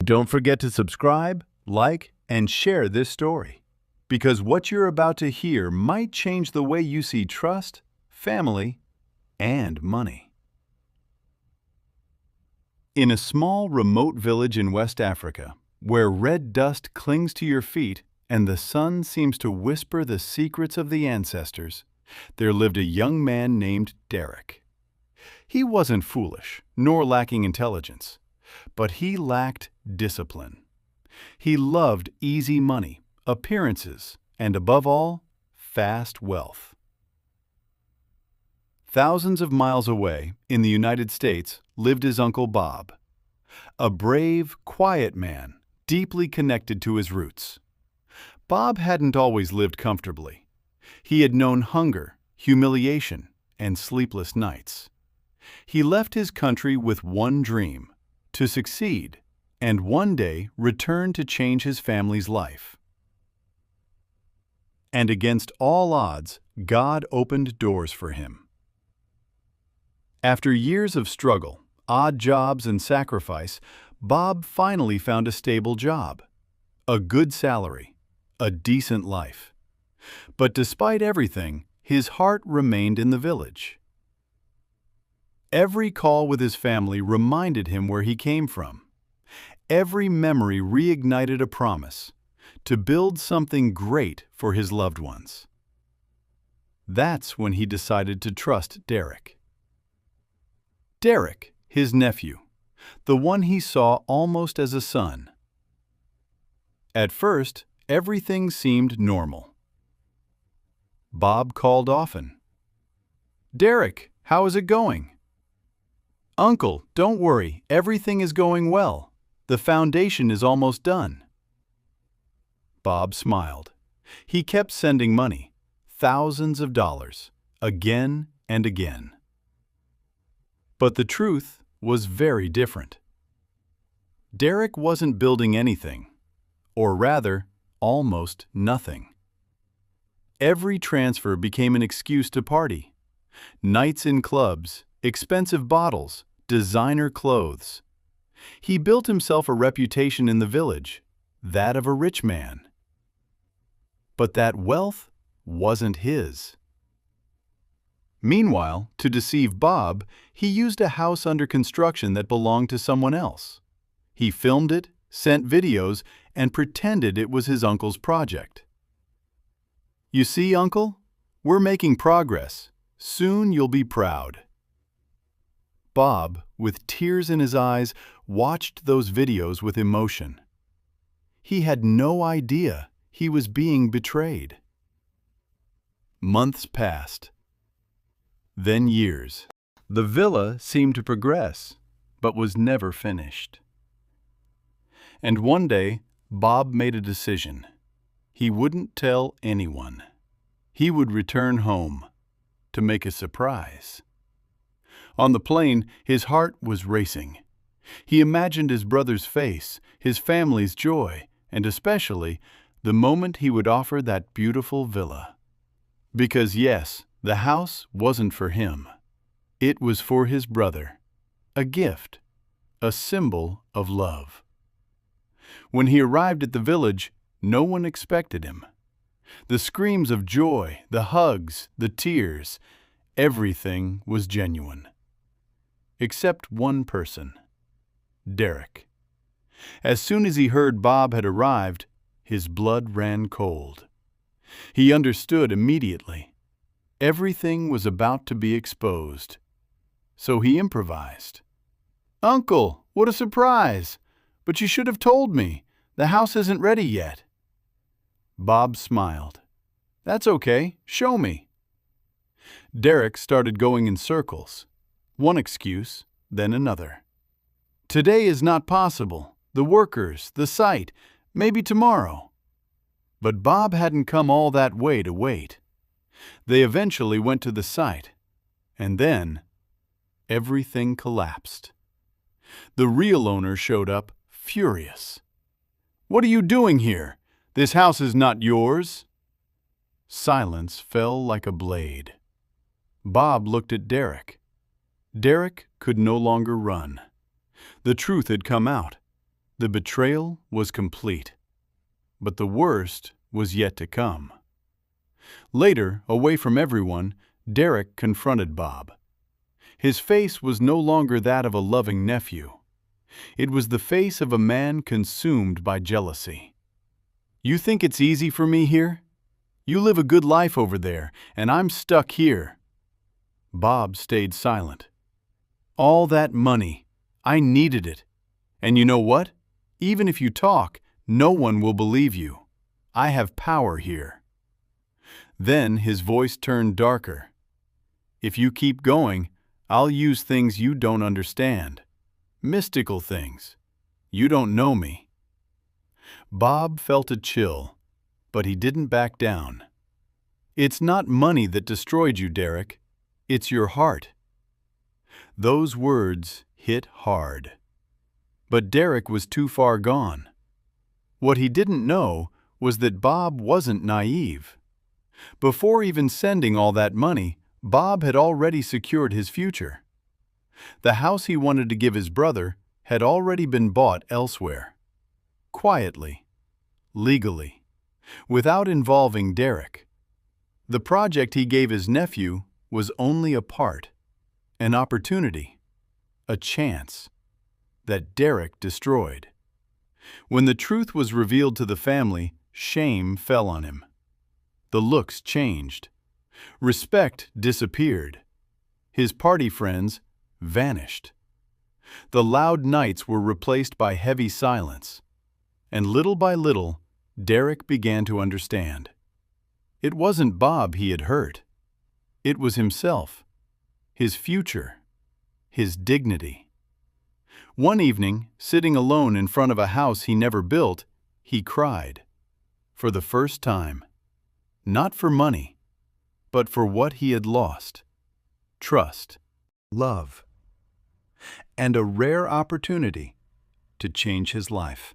Don't forget to subscribe, like, and share this story, because what you're about to hear might change the way you see trust, family, and money. In a small, remote village in West Africa, where red dust clings to your feet and the sun seems to whisper the secrets of the ancestors, there lived a young man named Derick. He wasn't foolish, nor lacking intelligence, but he lacked discipline. He loved easy money, appearances, and above all, fast wealth. Thousands of miles away, in the United States, lived his Uncle Bob, a brave, quiet man, deeply connected to his roots. Bob hadn't always lived comfortably. He had known hunger, humiliation, and sleepless nights. He left his country with one dream: to succeed, and one day return to change his family's life. And against all odds, God opened doors for him. After years of struggle, odd jobs, and sacrifice, Bob finally found a stable job, a good salary, a decent life. But despite everything, his heart remained in the village. Every call with his family reminded him where he came from. Every memory reignited a promise to build something great for his loved ones. That's when he decided to trust Derick. Derick, his nephew, the one he saw almost as a son. At first, everything seemed normal. Bob called often. "Derick, how is it going?" "Uncle, don't worry, everything is going well. The foundation is almost done." Bob smiled. He kept sending money, thousands of dollars, again and again. But the truth was very different. Derick wasn't building anything, or rather, almost nothing. Every transfer became an excuse to party. Nights in clubs, expensive bottles, designer clothes. He built himself a reputation in the village, that of a rich man. But that wealth wasn't his. Meanwhile, to deceive Bob, he used a house under construction that belonged to someone else. He filmed it, sent videos, and pretended it was his uncle's project. "You see, Uncle, we're making progress. Soon you'll be proud." Bob, with tears in his eyes, watched those videos with emotion. He had no idea he was being betrayed. Months passed. Then years. The villa seemed to progress, but was never finished. And one day, Bob made a decision. He wouldn't tell anyone. He would return home to make a surprise. On the plane, his heart was racing. He imagined his brother's face, his family's joy, and especially the moment he would offer that beautiful villa. Because yes, the house wasn't for him. It was for his brother, a gift, a symbol of love. When he arrived at the village, no one expected him. The screams of joy, the hugs, the tears, everything was genuine. Except one person, Derick. As soon as he heard Bob had arrived, his blood ran cold. He understood immediately. Everything was about to be exposed. So he improvised. "Uncle, what a surprise! But you should have told me. The house isn't ready yet." Bob smiled. "That's okay. Show me." Derick started going in circles. One excuse, then another. "Today is not possible. The workers, the site, maybe tomorrow." But Bob hadn't come all that way to wait. They eventually went to the site, and then everything collapsed. The real owner showed up, furious. "What are you doing here? This house is not yours." Silence fell like a blade. Bob looked at Derick. Derick could no longer run. The truth had come out. The betrayal was complete, but the worst was yet to come. Later, away from everyone, Derick confronted Bob. His face was no longer that of a loving nephew. It was the face of a man consumed by jealousy. "You think it's easy for me here? You live a good life over there, and I'm stuck here." Bob stayed silent. "All that money, I needed it. And you know what? Even if you talk, no one will believe you. I have power here." Then his voice turned darker. "If you keep going, I'll use things you don't understand. Mystical things. You don't know me." Bob felt a chill, but he didn't back down. "It's not money that destroyed you, Derick. It's your heart." Those words hit hard. But Derick was too far gone. What he didn't know was that Bob wasn't naive. Before even sending all that money, Bob had already secured his future. The house he wanted to give his brother had already been bought elsewhere. Quietly, legally, without involving Derick. The project he gave his nephew was only a part, an opportunity, a chance, that Derick destroyed. When the truth was revealed to the family, shame fell on him. The looks changed. Respect disappeared. His party friends vanished. The loud nights were replaced by heavy silence. And little by little, Derick began to understand. It wasn't Bob he had hurt. It was himself, his future, his dignity. One evening, sitting alone in front of a house he never built, he cried. For the first time. Not for money, but for what he had lost. Trust, love, and a rare opportunity to change his life.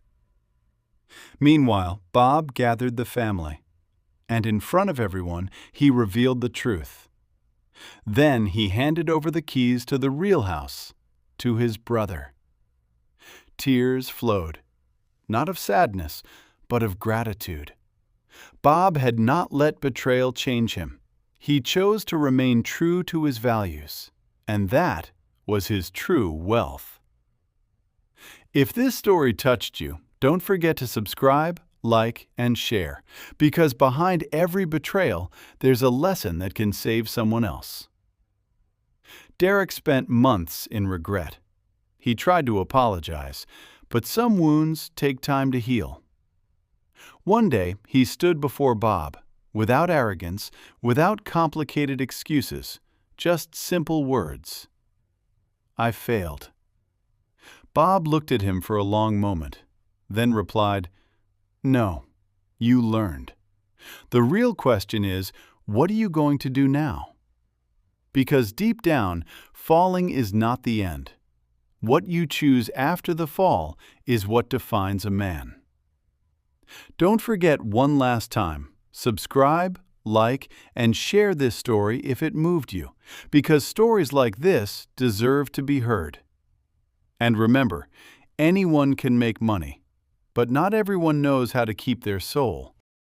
Meanwhile, Bob gathered the family, and in front of everyone, he revealed the truth. Then he handed over the keys to the real house, to his brother. Tears flowed, not of sadness, but of gratitude. Bob had not let betrayal change him. He chose to remain true to his values, and that was his true wealth. If this story touched you, don't forget to subscribe, like, and share, because behind every betrayal, there's a lesson that can save someone else. Derick spent months in regret. He tried to apologize, but some wounds take time to heal. One day, he stood before Bob, without arrogance, without complicated excuses, just simple words. "I failed." Bob looked at him for a long moment, then replied, "No, you learned. The real question is, what are you going to do now?" Because deep down, falling is not the end. What you choose after the fall is what defines a man. Don't forget one last time, subscribe, like, and share this story if it moved you, because stories like this deserve to be heard. And remember, anyone can make money, but not everyone knows how to keep their soul.